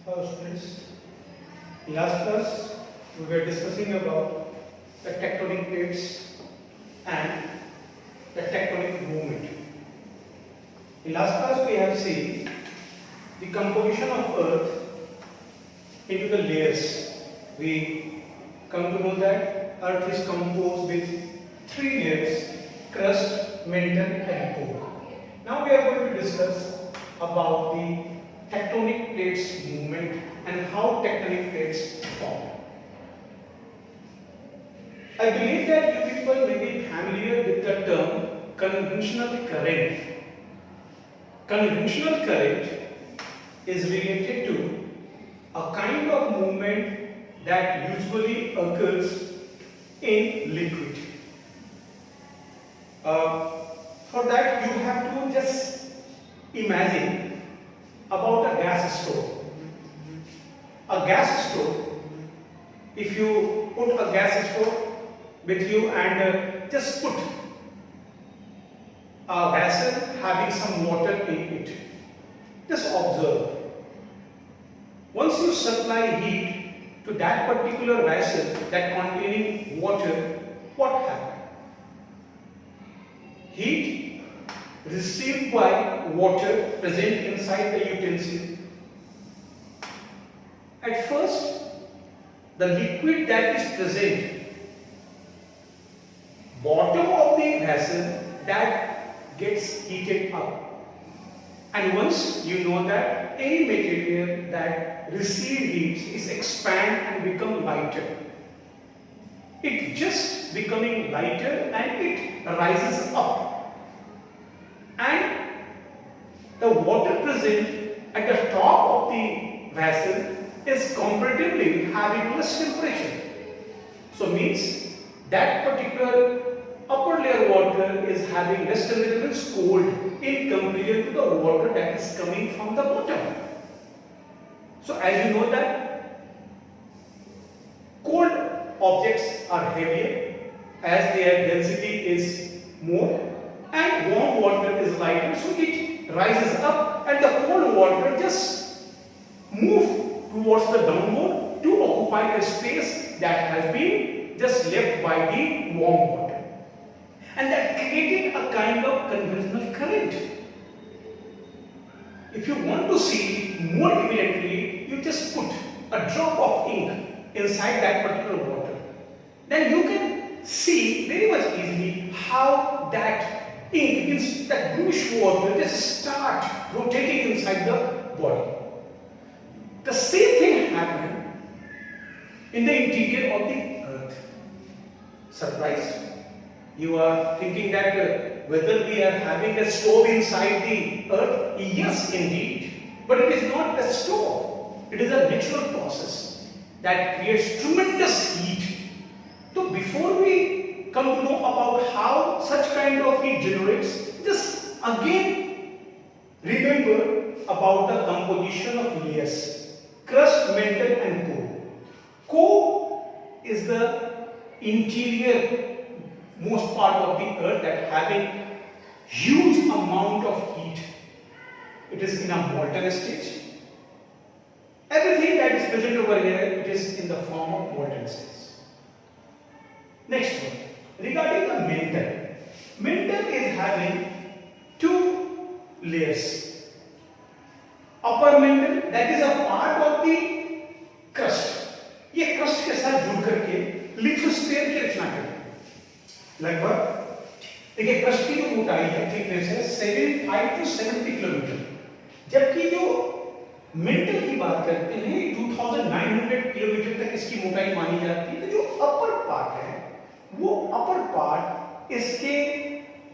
Hello students. In last class we were discussing about the tectonic plates and the tectonic movement. In last class we have seen the composition of Earth into the layers. We come to know that Earth is composed with three layers: crust, mantle and core. Now we are going to discuss about the tectonic plates movement and how tectonic plates form. I believe that you people may be familiar with the term conventional current. Conventional current is related to a kind of movement that usually occurs in liquid. For that you have to just imagine about a gas stove. A gas stove, if you put a gas stove with you and just put a vessel having some water in it, just observe. Once you supply heat to that particular vessel that containing water, what happens? Heat received by water present inside the utensil. At first, the liquid that is present bottom of the vessel that gets heated up. And once you know that any material that receives heat is expand and become lighter. It just becoming lighter and it rises up. And the water present at the top of the vessel is comparatively having less temperature. So means that particular upper layer water is having less temperature, means cold in comparison to the water that is coming from the bottom. So as you know that cold objects are heavier as their density is more, and warm water is lighter, so it rises up and the cold water just move towards the downward to occupy the space that has been just left by the warm water. And that created a kind of conventional current. If you want to see more evidently, you just put a drop of ink inside that particular water. Then you can see very much easily how that ink, means that bluish water, just start rotating inside the body. The same thing happened in the interior of the earth. Surprised? You are thinking that whether we are having a stove inside the earth? Yes, indeed. But it is not a stove. It is a natural process that creates tremendous heat. So before we come to know about how such kind of heat generates, just again remember about the composition of layers: crust, mantle and core. Core is the interior most part of the earth that having huge amount of heat. It is in a molten stage. Everything that is present over here, it is in the form of molten stage. Next one, regarding the mantle. Mantle is having two layers. Upper mantle, that is a part of the crust. ये crust के साथ जुड़ करके lithosphere की रचना करती है. लगभग देखिए crust की जो मोटाई है, थिकनेस है 75 to 70 किलोमीटर, जबकि जो mantle की बात करते हैं 2900 किलोमीटर तक इसकी मोटाई मानी जाती है. तो जो अपर पार्ट है, वो अपर पार्ट इसके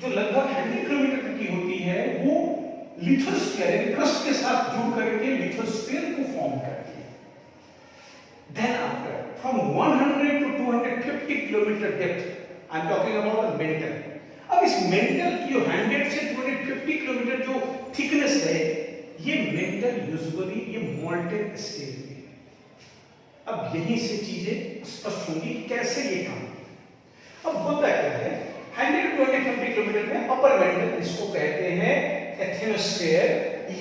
जो लगभग 100 किलोमीटर तक की होती है, वो लिथोस्फीयर क्रस्ट के साथ जुड़ करके लिथोस्फीयर को फॉर्म करती है. Then after, from 100 to 250 kilometre depth, I am talking about the mental. अब इस मेंटल की जो 100 से 250 किलोमीटर जो थिकनेस है, ये मेंटल यूजुअली ये मोल्टेन स्टेज में. अब यहीं से चीजें स्पष्ट होंगी कैसे ये काम. अब होता क्या है, 100 to 250 किलोमीटर में अपर मेंटल, इसको कहते हैं एथमॉस्फेयर,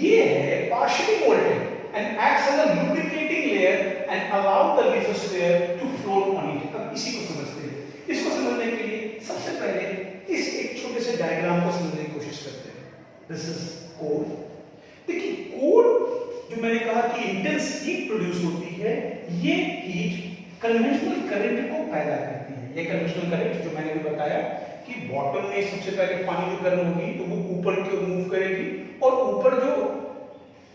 ये है partially molten and acts as a lubricating layer and allow the lithosphere to float on it. अब इसी को समझते हैं. इसको समझने के लिए सबसे पहले इस एक छोटे से डायग्राम को समझने की कोशिश करते हैं. This is core. देखिए कोर जो मैंने कहा कि इंटेंस हीट प्रोड्यूस होती है, ये हीट कन्वेंशनल करंट को पैदा करती है. ये कन्वेंशनल करंट जो मैंने भी बताया कि बॉटम में सबसे पहले पानी जो गर्म होगी तो वो ऊपर की ओर मूव करेगी और ऊपर जो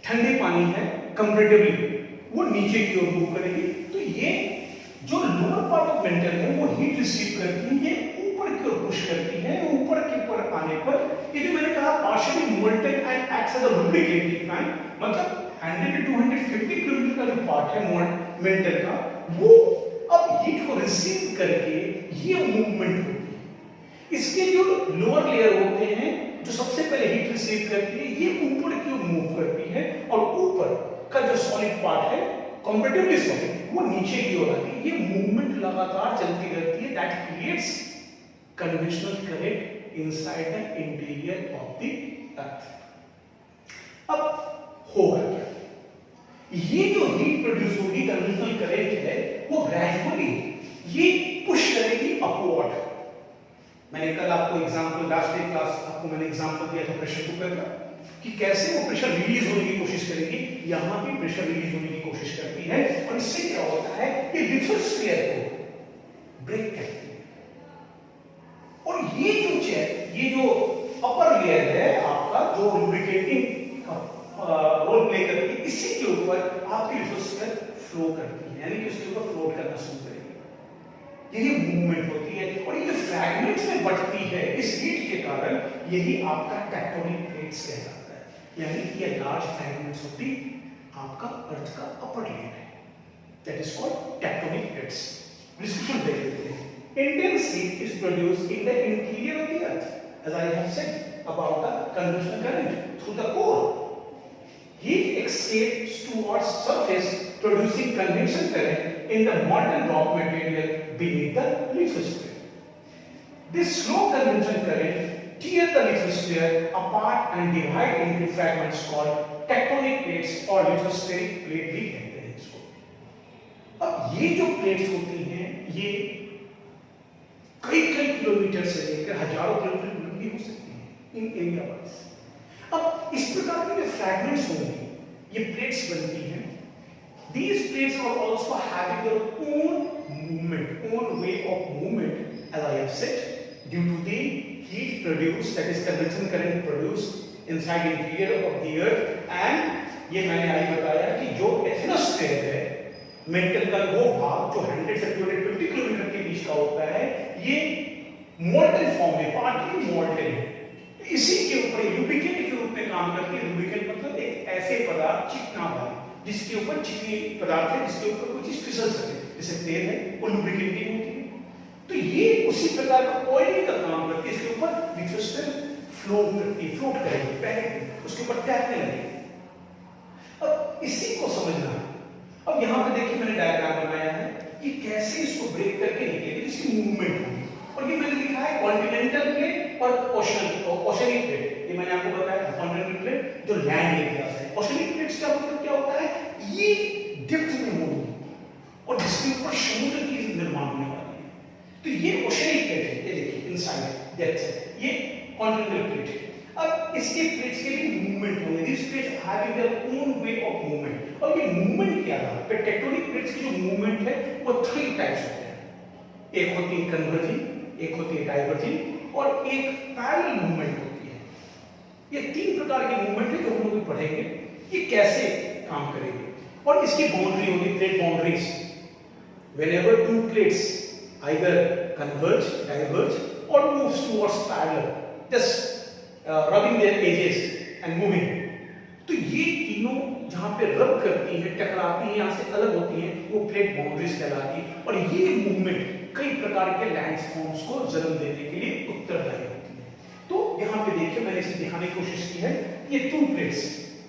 ठंडे पानी है कंपैरेटिवली वो नीचे की ओर मूव करेगी. तो ये जो लोअर पार्ट ऑफ मेंटल है वो हीट रिसीव करती है, ये ऊपर की ओर पुश करती है. ऊपर के ऊपर आने पर ये जो मैंने कहा partially molten and acts as a lubricating fine, मतलब 100 to 250 किलोमीटर का जो पार्ट है मेंटल का, वो अब हीट को रिसीव करके ये मूवमेंट होती है. इसके जो लोअर लेयर होते हैं जो सबसे पहले हीट रिसीव करती है, ये ऊपर की ओर मूव करती है और ऊपर का जो सॉलिड पार्ट है कंपैरेटिवली सॉलिड वो नीचे की ओर आती है. ये मूवमेंट लगातार चलती रहती है. That creates conventional current inside the interior of the अर्थ. अब होगा क्या? ये जो हीट प्रोड्यूस होगी कन्वेंशनल करंट है वो ग्रेजुअली ये पुश करेगी अपवर्ड. मैंने कल आपको एग्जांपल लास्ट डे क्लास आपको मैंने एग्जांपल दिया था प्रेशर कुकर का कि कैसे वो प्रेशर रिलीज होने की कोशिश करेगी. यहां भी प्रेशर रिलीज होने की कोशिश करती है और इससे क्या होता है कि लिथोस्फीयर को ब्रेक करती है. और ये जो अपर लेयर है आपका जो लुब्रिकेटिंग रोल प्ले करती है, इसी के ऊपर आपकी लिथोस्फीयर फ्लो करती है, यानी कि उसके ऊपर फ्लोट करना शुरू करेगी. यही मूवमेंट होती है और ये फ्रैगमेंट्स में बढ़ती है इस हीट के कारण. यही आपका टेक्टोनिक प्लेट्स कहलाता है, यानी कि ये लार्ज फ्रैगमेंट्स होती आपका अर्थ का अपर लेयर है. That is called tectonic plates. Description देख लेते हैं. Intense heat is produced in the interior of the earth as I have said about the conventional current through the core. Heat escapes towards surface, producing convection current in the molten rock material beneath the lithosphere. This slow convection current tear the lithosphere apart and divide into fragments called tectonic plates or lithospheric plate भी कहते हैं इसको. अब ये जो plates होती हैं ये कई किलोमीटर से लेकर हजारों किलोमीटर भी हो सकती हैं इन एरिया वाइज. अब इस प्रकार के जो फ्रैगमेंट्स होंगे ये प्लेट्स बनती हैं. These plates are also having their own movement, own way of movement, as I have said, due to the heat produced, that is convection current produced inside the interior of the earth. And ये मैंने अभी बताया कि जो एथनोस्फेयर है mental का वो भाग जो 100 से 250 किलोमीटर के बीच का होता है, ये मोल्टेन फॉर्म में पार्टिकल मोल्टेन है. इसी के ऊपर लुब्रिकेंट के रूप में काम करती है. लुब्रिकेंट मतलब एक ऐसे पदार्थ चिकना वाले जिसके ऊपर चिकनी पदार्थ है जिसके ऊपर कोई चीज फिसल सके, जैसे तेल है वो लुब्रिकेटिंग होती है. तो ये उसी प्रकार का ऑयलिंग का काम करती है. इसके ऊपर लिथोस्फीयर फ्लोट करेगी, पहले उसके ऊपर तैरने लगेगी. अब इसी को समझना है. अब यहाँ पे देखिए मैंने डायग्राम बनाया है, ये कैसे इसको ब्रेक करके निकलेगी, इसकी मूवमेंट होगी. और ये मैंने लिखा है कॉन्टिनेंटल प्लेट और ओशनिक प्लेट. ये मैंने आपको बताया कॉन्टिनेंटल प्लेट जो लैंड एरिया है. ओशनिक प्लेट्स का मतलब क्या होता है, ये डेप्थ में होगी और जिसके ऊपर समुद्र की निर्माण होने वाली है. तो ये ओशनिक प्लेट है. ये देखिए इनसाइड डेप्थ है, ये कॉन्टिनेंटल प्लेट है. अब इसके प्लेट्स के भी मूवमेंट होंगे. This plates having their own way of movement. और ये मूवमेंट क्या है, टेक्टोनिक प्लेट्स की जो मूवमेंट है वो 3 टाइप्स होते हैं. एक होती है कन्वर्जिंग, एक होती है डाइवर्जिंग और एक पैरेलल मूवमेंट होती है. ये 3 प्रकार की मूवमेंट है जो हम लोग पढ़ेंगे ये कैसे काम करेंगे. और इसकी बाउंड्री होगी plate boundaries. whenever two plates either converge, diverge or moves towards parallel, just rubbing their edges and moving. तो ये तीनों जहां पे रब करती हैं, टकराती हैं, यहां से अलग होती हैं, वो प्लेट बाउंड्रीज कहलाती है. और ये मूवमेंट कई प्रकार के लैंडफॉर्म्स को जन्म देने के लिए उत्तरदायी होती है. तो यहाँ पे देखिए मैंने इसे दिखाने की कोशिश की है. ये 2 प्लेट्स,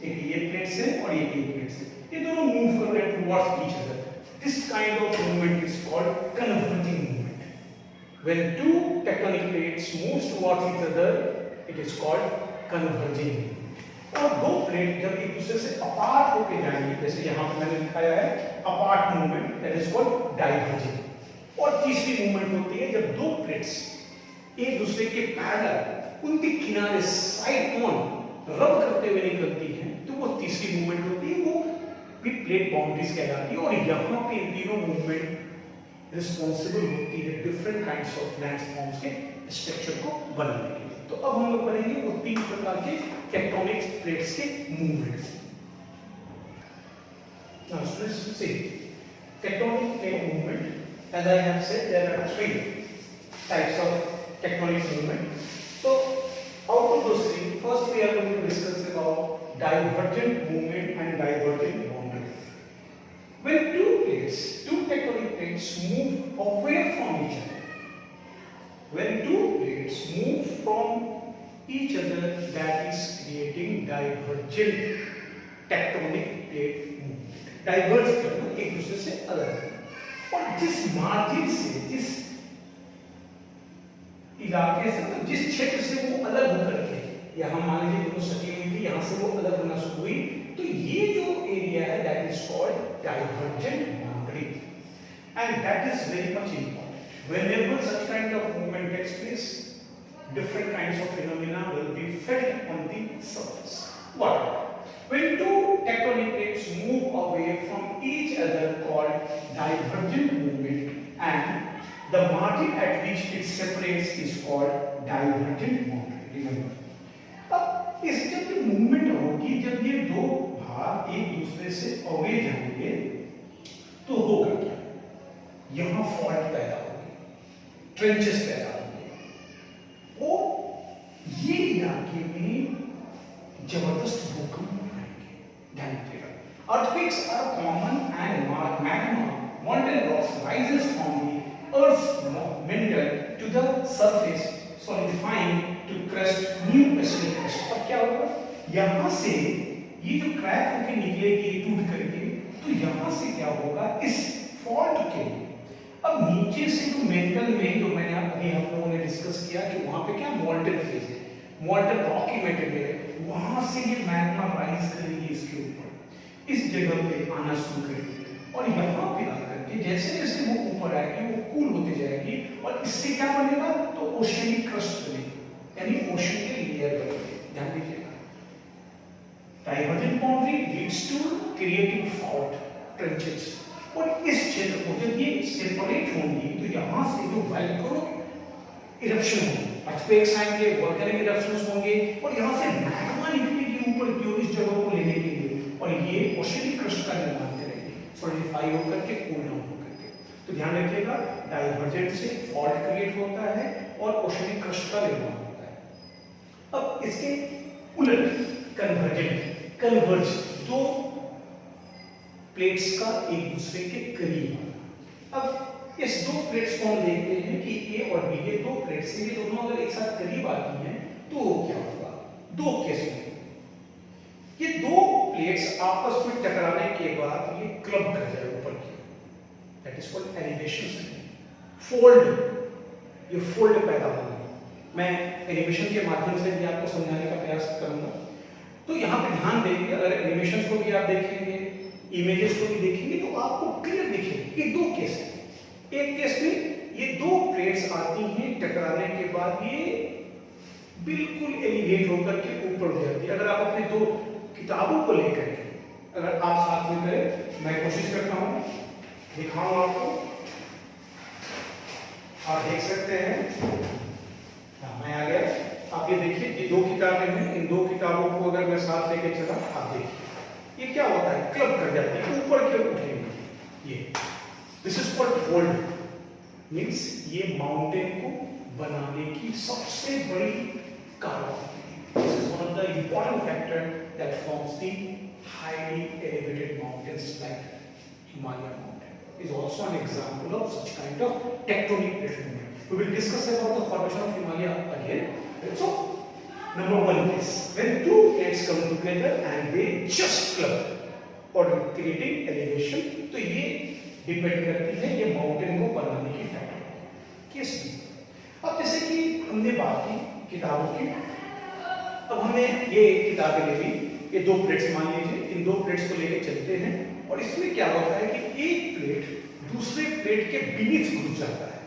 एक ये प्लेट्स है और ये प्लेट्स है, ये दोनों मूव कर रहे हैं towards each other. This kind of movement is called converging movement. When 2 tectonic plates moves towards each other, it is called converging. और दो प्लेट जब एक दूसरे से अपार्ट होके जाएंगे, जैसे यहाँ पे मैंने दिखाया है apart movement, that is called diverging. और तीसरी मूवमेंट होती है जब दो प्लेट्स एक दूसरे के पैरेलल उनके किनारे साइड ऑन रब करते हुए निकलती हैं, तो वो तीसरी मूवमेंट होती है, वो भी प्लेट बाउंड्रीज कहलाती है। और यहाँ पे इन तीनों मूवमेंट रिस्पॉन्सिबल होती है डिफरेंट काइंड्स ऑफ लैंडफॉर्म्स के स्ट्रक्चर को बनाने के लिए। तो अब हम लोग बनेंगे वो तीन प्रकार के टेक्टोनिक प्लेट्स के movement. Now let's see tectonic plate movement. As I have said, there are three types of tectonic movement. So out of those three, first we are going to discuss about divergent movement and divergent boundary. When two tectonic plates move away from each other, when two plates move from each other, that is creating divergent tectonic plate movement. Diverge करना, एक दूसरे से अलग। और जिस margin से, जिस इलाके से, तो जिस क्षेत्र से वो अलग होकर के, यहाँ मान लीजिए दोनों सटी हुई थी, यहाँ से वो अलग होना शुरू हुई, तो ये जो एरिया है that is called divergent boundary, and that is very much important. Whenever such kind of movement takes place, different kinds of phenomena will be felt on the surface. What? When two tectonic plates move away from each other called divergent movement, and the margin at which it separates is called divergent boundary. Remember. अब इस जब ये movement होगी, जब ये दो भाग एक दूसरे से अवे जाएंगे, तो होगा क्या? यहाँ फॉल्ट पैदा होगी, ट्रेंचेस पैदा होंगे, और ये इलाके में जबरदस्त भूकंप आएंगे। ध्यान रखिएगा, earthquakes are common and magma, molten rocks rises from the earth's mantle to the surface, solidifying to crest new acidic crust। अब क्या होगा? यहाँ से ये जो क्रैक होके निकलेगी टूट करके, तो यहाँ से क्या होगा? इस फॉल्ट के अब नीचे से जो मेंटल में, जो मैंने अभी हम लोगों ने डिस्कस किया कि वहां पे क्या मॉल्टन फेज है, मॉल्टन रॉकी मटेरियल है, वहां से ये मैग्मा राइज करेगी इसके ऊपर, इस जगह पे आना शुरू करेगी, और यहाँ पे आकर के जैसे जैसे वो ऊपर आएगी वो कूल होती जाएगी, और इससे क्या बनेगा? तो ओशियनिक क्रस्ट बनेगी, यानी ओशन के लेयर बनेंगे। ध्यान दीजिएगा, divergent boundary leads to creating fault trenches, और इस क्षेत्र को जब ये सेपरेट होंगी, तो यहाँ से जो वोल्केनो इरप्शन होंगे, अर्थक्वेक्स आएंगे, वोल्केनिक इरप्शंस होंगे, और यहाँ से मैग्मा निकलेगी ऊपर की ओर इस जगह को लेने के लिए, और ये ओशियनिक क्रस्ट का निर्माण करेंगे, सॉलिडिफाई होकर के, कूल डाउन होकर के। तो ध्यान रखिएगा, डाइवर्जेंट से फॉल्ट क्रिएट होता है और ओशियनिक क्रस्ट का निर्माण होता है। अब इसके उलट कन्वर्जेंट, कन्वर्ज, दो प्लेट्स का एक दूसरे के करीब। अब इस दो प्लेट्स को हम देखते हैं कि ए और बी, ये दो प्लेट्स हैं, ये दोनों अगर एक साथ करीब आती हैं तो क्या होगा? दो केस में ये दो प्लेट्स आपस में टकराने के बाद ये क्लब कर जाए ऊपर की, that is called elevation. Fold, ये फोल्ड पैदा होगी। मैं एनिमेशन के माध्यम से भी आपको समझाने का प्रयास करूंगा। तो यहाँ पे ध्यान देंगे, अगर एनिमेशन को भी आप देखेंगे, इमेजेस को भी देखेंगे, तो आपको क्लियर दिखेगी ये दो केस है। एक केस में ये दो प्लेट्स आती हैं, टकराने के बाद ये बिल्कुल एलिवेट होकर के ऊपर उठ जाती है। अगर आप अपने दो किताबों को लेकर के अगर आप साथ में करें, मैं कोशिश करता हूं दिखाऊं आपको, आप देख सकते हैं। मैं आ गया, आप ये देखिए, ये दो किताबें हैं, इन दो किताबों को अगर मैं साथ लेके चला, आप देखिए ये क्या होता है, क्लब कर जाती है, ऊपर की ओर उठेंगे। ये this is called fold, means ये माउंटेन को बनाने की सबसे बड़ी कारण है। This is one of the important factor that forms the highly elevated mountains like Himalaya mountain is also an example of such kind of tectonic plate movement. We will discuss about the formation of Himalaya again. So number one is when two plates come together and they just club or creating elevation, तो ये depend करती है ये mountain को बनाने की factor किस में। अब जैसे कि हमने बात की किताबों की, अब हमें ये किताबें ले ली, ये दो प्लेट्स मान लीजिए, इन दो प्लेट्स को लेके चलते हैं और इसमें क्या होता है कि एक प्लेट दूसरे प्लेट के बीच घुस जाता है।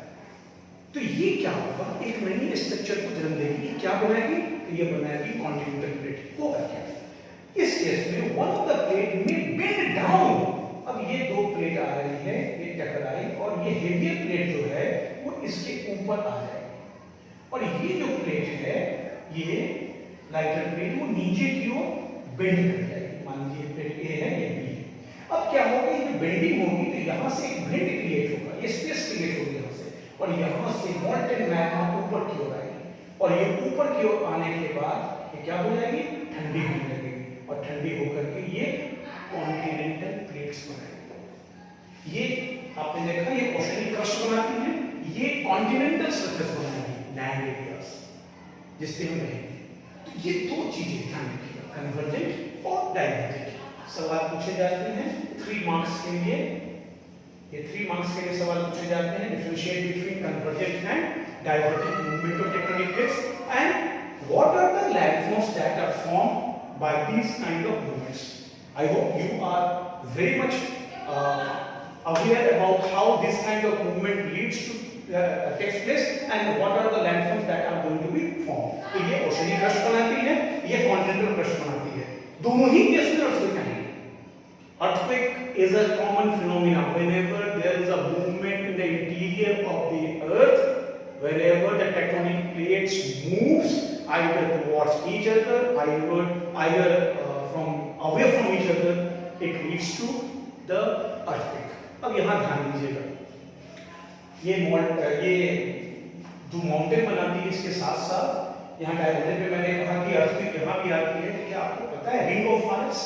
तो ये क्या होगा, एक नई स्ट्रक्चर को जन्म देगी। क्या बनाएगी? तो ये बनाएगी कॉन्टिनेंटल प्लेट। होगा क्या इस केस में, वन ऑफ द प्लेट में बेंड डाउन। अब ये दो प्लेट आ रही है, ये टकराई और ये हेवियर प्लेट जो है वो इसके ऊपर आ जाएगी और ये जो प्लेट है, ये लाइटर प्लेट, वो नीचे की ओर बेंड कर जाएगी। मान लीजिए प्लेट ए है, ये बी है। अब क्या होगा, ये बेंडिंग होगी तो यहाँ से एक बेंड क्रिएट होगा, ये स्पेस क्रिएट होगी यहाँ से, और यहाँ से मॉल्टेन मैग्मा ऊपर की ओर आएगी और ये ऊपर की ओर आने के बाद ये क्या हो जाएगी, ठंडी होने लगेगी और ठंडी होकर के ये कॉन्टिनेंटल प्लेट्स बनाएगी। ये आपने देखा, ये ओशनिक क्रस्ट बनाती है, ये कॉन्टिनेंटल सरफेस बनाएगी, लैंड एरियाज जिससे हम रहेंगे। तो ये दो चीजें ध्यान रखिएगा, कन्वर्जेंट और डाइवर्जेंट। सवाल पूछे जाते हैं 3 मार्क्स के लिए, ये 3 मार्क्स के लिए सवाल पूछे जाते हैं। Differentiate between convergent and divergent movement of tectonic plates and what are the landforms that are formed by these kind of movements. I hope you are very much aware about how this kind of movement leads to takes place and what are the landforms that are going to be formed. तो ये oceanic crust बनाती है, ये continental crust बनाती है। दोनों ही case में earthquake है। Earthquake is a common phenomenon whenever there is a movement in the interior of the earth, whenever the tectonic plates moves either towards each other, either from away from each other, it leads to the earthquake. अब यहाँ ध्यान दीजिएगा, ये जो mountain बनाती है, इसके साथ साथ यहाँ डायग्राम पे मैंने कहा कि earthquake यहाँ भी आती है। क्या आपको पता है रिंग ऑफ फायर्स?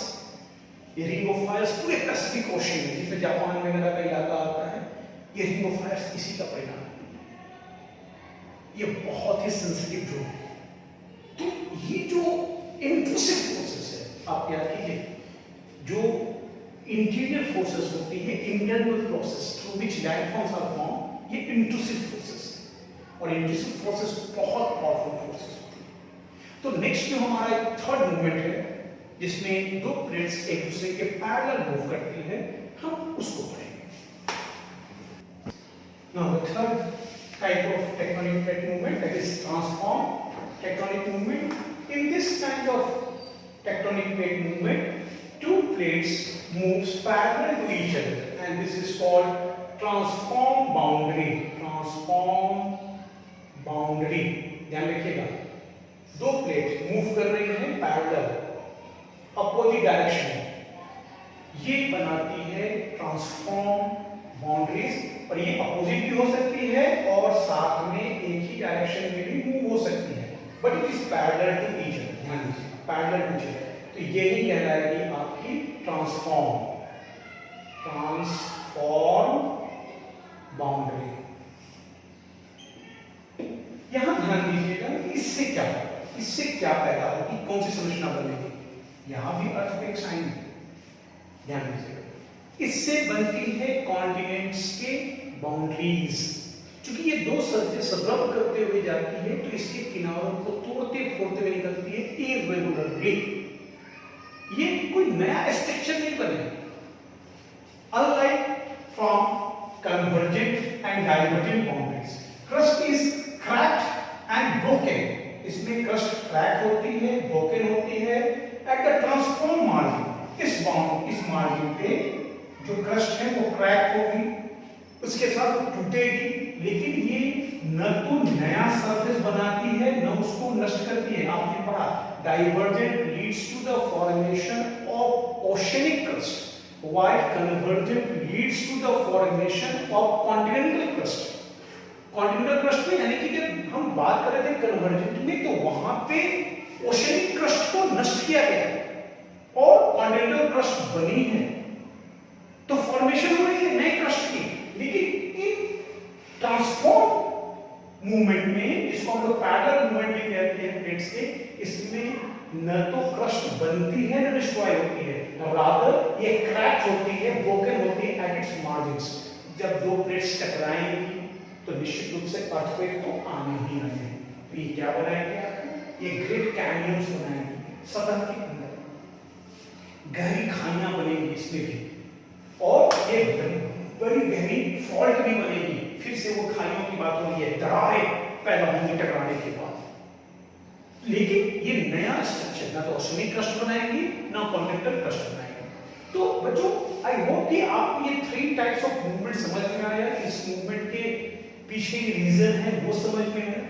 ये रिंग ऑफ फायर्स पूरे पैसिफिक ओशन में, जिसमें जापान वगैरह का इलाका आता है, ये रिंग ऑफ फायर्स इसी का परिणाम है। ये बहुत ही सेंसिटिव जोन है। तो ये जो इंट्रूसिव फोर्सेस है, आप याद कीजिए, जो इंटीरियर फोर्सेस होती है, internal process through which landforms are form, ये इंट्रूसिव फोर्सेस है और इंट्रूसिव फोर्सेस बहुत पावरफुल फोर्सेस होती है। तो नेक्स्ट जो हमारा एक थर्ड मूवमेंट है, जिसमें दो प्लेट्स एक दूसरे के पैरेलल मूव करती है, हम उसको पढ़ेंगे। Now the third type of tectonic plate movement, that is transform tectonic movement. In this kind of tectonic plate movement, two plates moves parallel to each other and this is called transform boundary. Transform boundary, ध्यान रखिएगा, दो plate move कर रही हैं parallel opposite direction में, ये बनाती है ट्रांसफॉर्म बाउंड्रीज। और ये अपोजिट भी हो सकती है और साथ में एक ही डायरेक्शन में भी मूव हो सकती है, but it is parallel to each other. ध्यान दीजिए, पैरेलल टू ईच अदर। तो यही कहलाएगी आपकी ट्रांसफॉर्म बाउंड्री। यहां ध्यान दीजिएगा, इससे क्या होगा, इससे क्या पैदा होगी, कौन सी संरचना बनेगी। यहां भी अर्थक्वेक साइन, ध्यान दीजिएगा, इससे बनती है कॉन्टिनेंट्स के बाउंड्रीज। क्योंकि ये दो सरफेस रब करते हुए जाती है तो इसके किनारों को तोड़ते फोड़ते हुए निकलती है इर्रेगुलरली। ये कोई नया स्ट्रक्चर नहीं बनेगा। Unlike from convergent and divergent boundaries, crust is cracked and broken. इसमें क्रस्ट क्रैक होती है, ब्रोकन होती है एट द ट्रांसफॉर्म मार्जिन। इस मार्जिन पे जो क्रस्ट है वो क्रैक होगी, उसके साथ वो टूटेगी, लेकिन ये न तो नया सरफेस बनाती है न उसको नष्ट करती है। आपने पढ़ा divergent leads to the formation of oceanic crust while convergent leads to the formation of continental crust. Continental crust में यानी कि जब हम बात कर रहे थे कन्वर्जेंट में, तो वहां पे ओशनिक क्रस्ट को नष्ट किया गया और कॉन्टिनेंटल क्रस्ट बनी है, तो फॉर्मेशन हो रही है नए क्रस्ट की। लेकिन इन ट्रांसफॉर्म मूवमेंट में, जिसको हम लोग पैरेलल मूवमेंट भी कहते हैं प्लेट्स के, इसमें न तो क्रस्ट बनती है न डिस्ट्रॉय होती है, रादर ये क्रैक होती है, ब्रोकन होती है एट इट्स मार्जिन्स। जब दो प्लेट्स टकराएंगी तो निश्चित रूप से अर्थक्वेक तो आने ही आने हैं। तो ये क्या बनाएंगे आपको, ये ग्रेट कैनियंस बनाएंगे सतह के अंदर। गहरी खाइयां बनेंगी इसमें भी, और ये बड़ी गहरी फॉल्ट भी बनेगी। फिर से वो खाइयों की बात हो रही है, दरारें पैदा होंगी टकराने के बाद। लेकिन ये नया स्ट्रक्चर ना तो ऑस्मिक क्रस्ट बनाएंगी ना कॉन्डक्टर क्रस्ट बनाएंगे। तो बच्चों, आई होप कि आप ये 3 टाइप्स ऑफ मूवमेंट समझ में आया, इस मूवमेंट के पीछे रीजन है वो समझ में आया।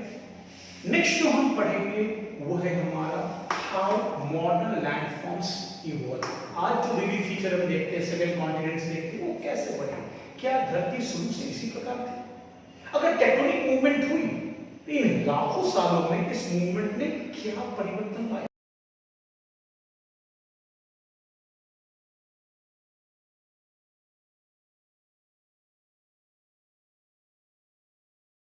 नेक्स्ट जो हम पढ़ेंगे वो है हमारा हाउ मॉडर्न लैंडफॉर्म्स इवॉल्व। आज जो विविध फीचर हम देखते हैं, 7 कॉन्टिनेंट्स देखते हैं, वो कैसे बने? क्या धरती शुरू से इसी प्रकार थी? अगर टेक्टोनिक मूवमेंट हुई तो इन लाखों सालों में इस मूवमेंट ने क्या परिवर्तन लाया?